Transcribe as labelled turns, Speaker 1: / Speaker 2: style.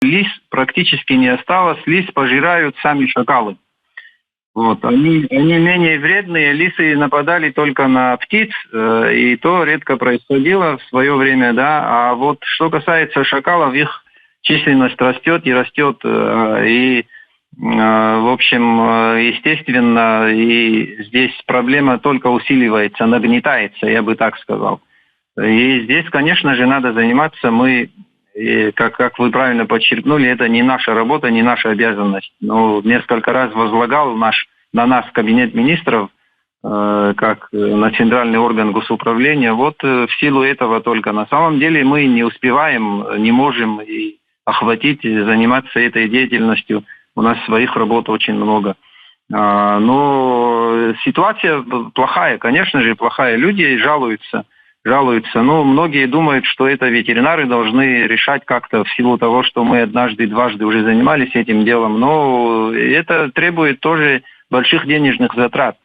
Speaker 1: Лис практически не осталось, лис пожирают сами шакалы. Вот. Они менее вредные, лисы нападали только на птиц, и то редко происходило в свое время, да. А вот что касается шакалов, их численность растет и растет, и в общем, естественно, и здесь проблема только усиливается, нагнетается, я бы так сказал. И здесь, конечно же, надо заниматься. И как вы правильно подчеркнули, это не наша работа, не наша обязанность. Но несколько раз возлагал на нас Кабинет министров, как на центральный орган госуправления. Вот в силу этого только. На самом деле мы не успеваем, не можем и охватить, заниматься этой деятельностью. У нас своих работ очень много. Но ситуация плохая, конечно же, плохая. Люди жалуются. Но многие думают, что это ветеринары должны решать как-то в силу того, что мы однажды-дважды уже занимались этим делом. Но это требует тоже больших денежных затрат.